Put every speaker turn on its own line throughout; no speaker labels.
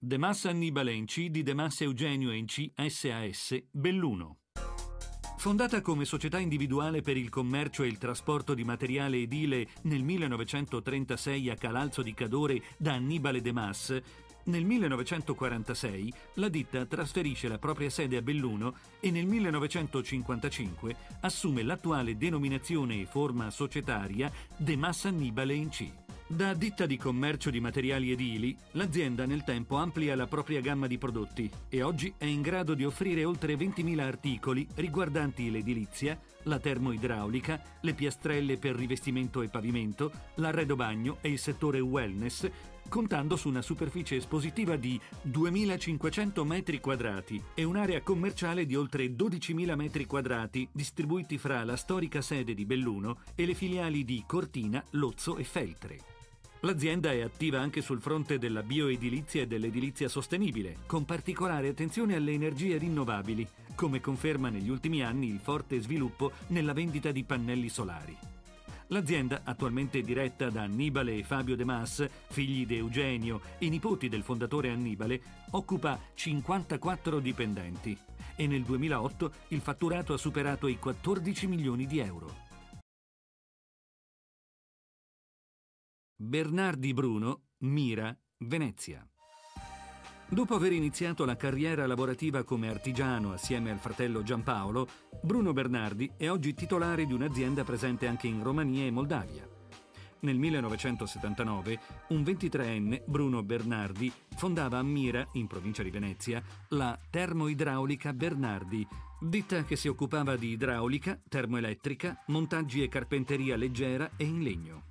De Massa Annibale in C di De Massa Eugenio in C SAS Belluno. Fondata come società individuale per il commercio e il trasporto di materiale edile nel 1936 a Calalzo di Cadore da Annibale De Mas, nel 1946 la ditta trasferisce la propria sede a Belluno e nel 1955 assume l'attuale denominazione e forma societaria De Massa Annibale in C. Da ditta di commercio di materiali edili, l'azienda nel tempo amplia la propria gamma di prodotti e oggi è in grado di offrire oltre 20.000 articoli riguardanti l'edilizia, la termoidraulica, le piastrelle per rivestimento e pavimento, l'arredo bagno e il settore wellness, contando su una superficie espositiva di 2.500 metri quadrati e un'area commerciale di oltre 12.000 metri quadrati distribuiti fra la storica sede di Belluno e le filiali di Cortina, Lozzo e Feltre. L'azienda è attiva anche sul fronte della bioedilizia e dell'edilizia sostenibile, con particolare attenzione alle energie rinnovabili, come conferma negli ultimi anni il forte sviluppo nella vendita di pannelli solari. L'azienda, attualmente diretta da Annibale e Fabio De Mas, figli di Eugenio e nipoti del fondatore Annibale, occupa 54 dipendenti e nel 2008 il fatturato ha superato i 14 milioni di euro. Bernardi Bruno, Mira, Venezia. Dopo aver iniziato la carriera lavorativa come artigiano assieme al fratello Giampaolo, Bruno Bernardi è oggi titolare di un'azienda presente anche in Romania e Moldavia. Nel 1979, un 23enne, Bruno Bernardi, fondava a Mira, in provincia di Venezia, la Termoidraulica Bernardi, ditta che si occupava di idraulica, termoelettrica, montaggi e carpenteria leggera e in legno.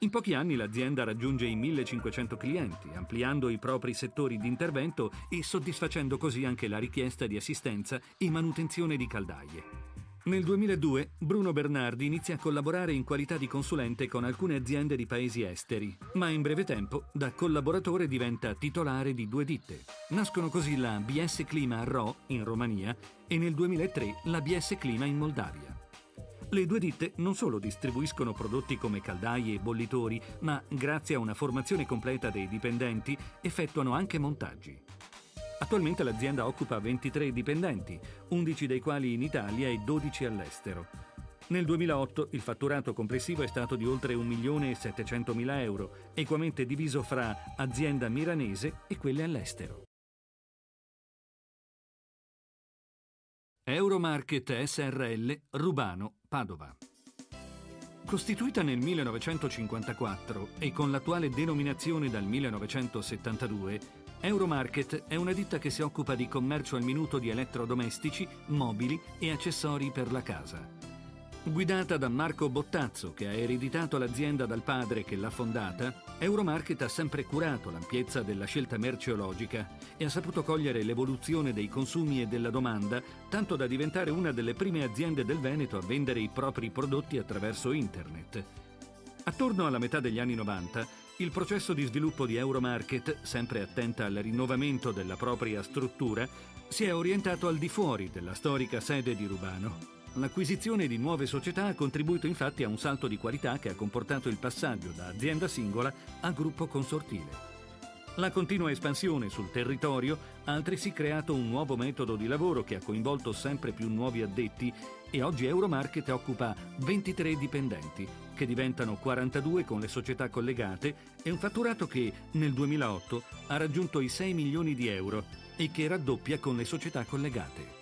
In pochi anni l'azienda raggiunge i 1.500 clienti, ampliando i propri settori di intervento e soddisfacendo così anche la richiesta di assistenza e manutenzione di caldaie. Nel 2002 Bruno Bernardi inizia a collaborare in qualità di consulente con alcune aziende di paesi esteri, ma in breve tempo da collaboratore diventa titolare di 2 ditte. Nascono così la BS Clima a Ro, in Romania, e nel 2003 la BS Clima in Moldavia. Le 2 ditte non solo distribuiscono prodotti come caldaie e bollitori, ma grazie a una formazione completa dei dipendenti effettuano anche montaggi. Attualmente l'azienda occupa 23 dipendenti, 11 dei quali in Italia e 12 all'estero. Nel 2008 il fatturato complessivo è stato di oltre 1.700.000 euro, equamente diviso fra azienda milanese e quelle all'estero. Euromarket Srl, Rubano, Padova. Costituita nel 1954 e con l'attuale denominazione dal 1972, Euromarket è una ditta che si occupa di commercio al minuto di elettrodomestici, mobili e accessori per la casa. Guidata da Marco Bottazzo, che ha ereditato l'azienda dal padre che l'ha fondata, Euromarket ha sempre curato l'ampiezza della scelta merceologica e ha saputo cogliere l'evoluzione dei consumi e della domanda, tanto da diventare una delle prime aziende del Veneto a vendere i propri prodotti attraverso internet. Attorno alla metà degli anni 90, il processo di sviluppo di Euromarket, sempre attenta al rinnovamento della propria struttura, si è orientato al di fuori della storica sede di Rubano. L'acquisizione di nuove società ha contribuito infatti a un salto di qualità che ha comportato il passaggio da azienda singola a gruppo consortile. La continua espansione sul territorio ha altresì creato un nuovo metodo di lavoro che ha coinvolto sempre più nuovi addetti e oggi Euromarket occupa 23 dipendenti, che diventano 42 con le società collegate e un fatturato che nel 2008 ha raggiunto i 6 milioni di euro e che raddoppia con le società collegate.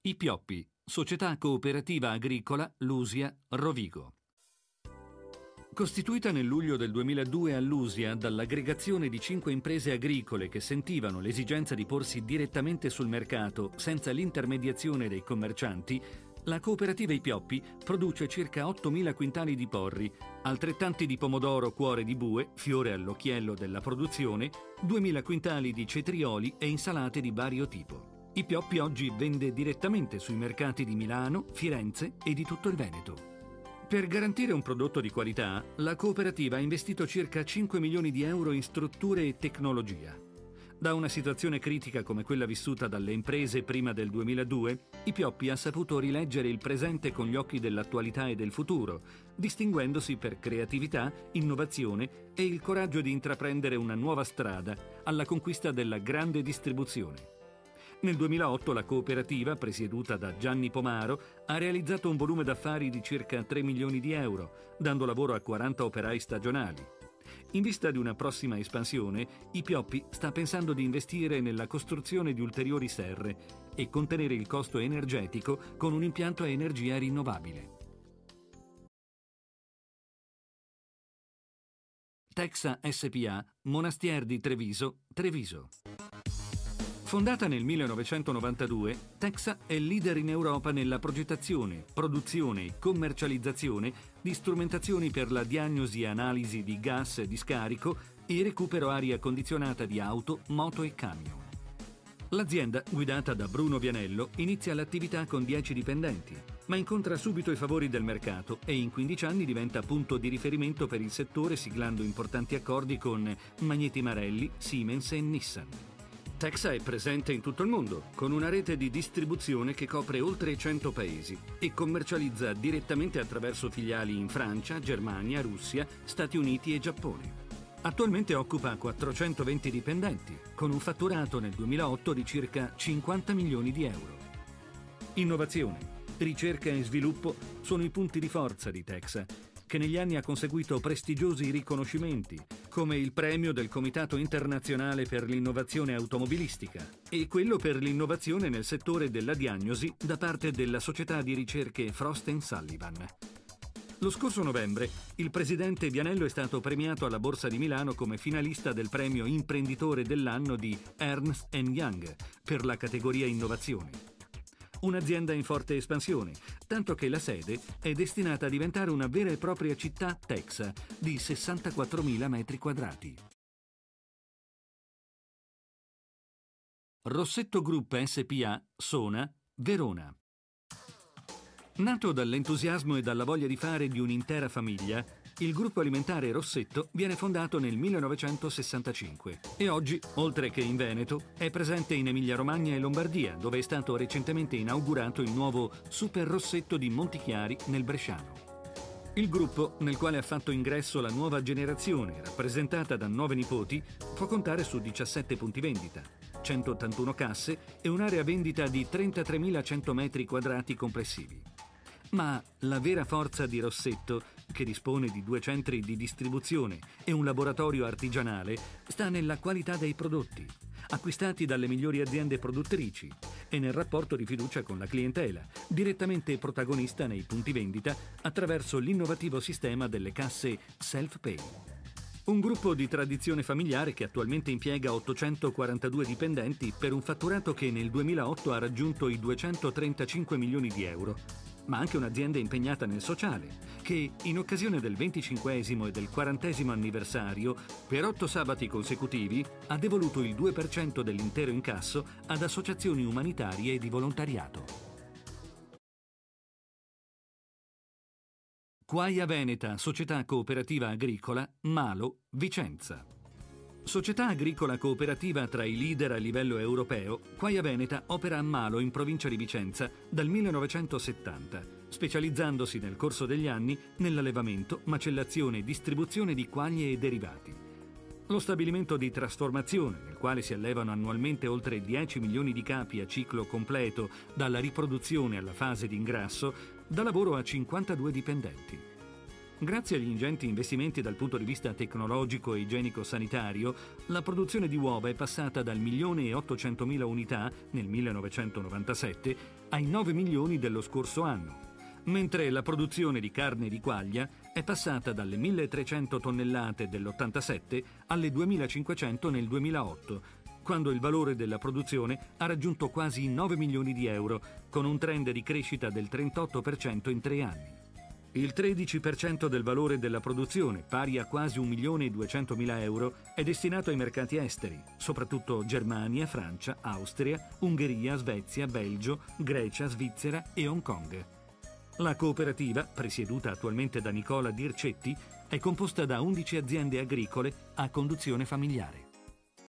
I Pioppi, società cooperativa agricola Lusia, Rovigo. Costituita nel luglio del 2002 a Lusia dall'aggregazione di 5 imprese agricole che sentivano l'esigenza di porsi direttamente sul mercato senza l'intermediazione dei commercianti, la cooperativa I Pioppi produce circa 8.000 quintali di porri, altrettanti di pomodoro cuore di bue, fiore all'occhiello della produzione, 2.000 quintali di cetrioli e insalate di vario tipo. I Pioppi oggi vende direttamente sui mercati di Milano, Firenze e di tutto il Veneto. Per garantire un prodotto di qualità, la cooperativa ha investito circa 5 milioni di euro in strutture e tecnologia. Da una situazione critica come quella vissuta dalle imprese prima del 2002, I Pioppi ha saputo rileggere il presente con gli occhi dell'attualità e del futuro, distinguendosi per creatività, innovazione e il coraggio di intraprendere una nuova strada alla conquista della grande distribuzione. Nel 2008 la cooperativa, presieduta da Gianni Pomaro, ha realizzato un volume d'affari di circa 3 milioni di euro, dando lavoro a 40 operai stagionali. In vista di una prossima espansione, I Pioppi sta pensando di investire nella costruzione di ulteriori serre e contenere il costo energetico con un impianto a energia rinnovabile. Texa SpA, Monastier di Treviso, Treviso. Fondata nel 1992, Texa è leader in Europa nella progettazione, produzione e commercializzazione di strumentazioni per la diagnosi e analisi di gas di scarico e recupero aria condizionata di auto, moto e camion. L'azienda, guidata da Bruno Vianello, inizia l'attività con 10 dipendenti, ma incontra subito i favori del mercato e in 15 anni diventa punto di riferimento per il settore, siglando importanti accordi con Magneti Marelli, Siemens e Nissan. Texa è presente in tutto il mondo, con una rete di distribuzione che copre oltre 100 paesi e commercializza direttamente attraverso filiali in Francia, Germania, Russia, Stati Uniti e Giappone. Attualmente occupa 420 dipendenti, con un fatturato nel 2008 di circa 50 milioni di euro. Innovazione, ricerca e sviluppo sono i punti di forza di Texa, che negli anni ha conseguito prestigiosi riconoscimenti, come il premio del Comitato Internazionale per l'Innovazione Automobilistica e quello per l'innovazione nel settore della diagnosi da parte della società di ricerche Frost & Sullivan. Lo scorso novembre, il presidente Vianello è stato premiato alla Borsa di Milano come finalista del premio Imprenditore dell'anno di Ernst & Young per la categoria Innovazione. Un'azienda in forte espansione, tanto che la sede è destinata a diventare una vera e propria città Texa di 64.000 metri quadrati. Rossetto Group SpA, Sona, Verona. Nato dall'entusiasmo e dalla voglia di fare di un'intera famiglia, il gruppo alimentare Rossetto viene fondato nel 1965 e oggi, oltre che in Veneto, è presente in Emilia-Romagna e Lombardia, dove è stato recentemente inaugurato il nuovo Super Rossetto di Montichiari nel Bresciano. Il gruppo, nel quale ha fatto ingresso la nuova generazione, rappresentata da 9 nipoti, può contare su 17 punti vendita, 181 casse e un'area vendita di 33.100 metri quadrati complessivi. Ma la vera forza di Rossetto, che dispone di 2 centri di distribuzione e un laboratorio artigianale, sta nella qualità dei prodotti, acquistati dalle migliori aziende produttrici, e nel rapporto di fiducia con la clientela, direttamente protagonista nei punti vendita attraverso l'innovativo sistema delle casse self-pay. Un gruppo di tradizione familiare che attualmente impiega 842 dipendenti per un fatturato che nel 2008 ha raggiunto i 235 milioni di euro, ma anche un'azienda impegnata nel sociale, che in occasione del 25° e del 40° anniversario, per 8 sabati consecutivi, ha devoluto il 2% dell'intero incasso ad associazioni umanitarie e di volontariato. Quaia Veneta, società cooperativa agricola, Malo, Vicenza. Società agricola cooperativa tra i leader a livello europeo, Quaia Veneta opera a Malo in provincia di Vicenza dal 1970, specializzandosi nel corso degli anni nell'allevamento, macellazione e distribuzione di quaglie e derivati. Lo stabilimento di trasformazione, nel quale si allevano annualmente oltre 10 milioni di capi a ciclo completo dalla riproduzione alla fase di ingrasso, dà lavoro a 52 dipendenti. Grazie agli ingenti investimenti dal punto di vista tecnologico e igienico-sanitario, la produzione di uova è passata dal 1.800.000 unità nel 1997 ai 9 milioni dello scorso anno, mentre la produzione di carne di quaglia è passata dalle 1.300 tonnellate dell'87 alle 2.500 nel 2008, quando il valore della produzione ha raggiunto quasi 9 milioni di euro, con un trend di crescita del 38% in 3 anni. Il 13% del valore della produzione, pari a quasi 1.200.000 euro, è destinato ai mercati esteri, soprattutto Germania, Francia, Austria, Ungheria, Svezia, Belgio, Grecia, Svizzera e Hong Kong. La cooperativa, presieduta attualmente da Nicola Dircetti, è composta da 11 aziende agricole a conduzione familiare.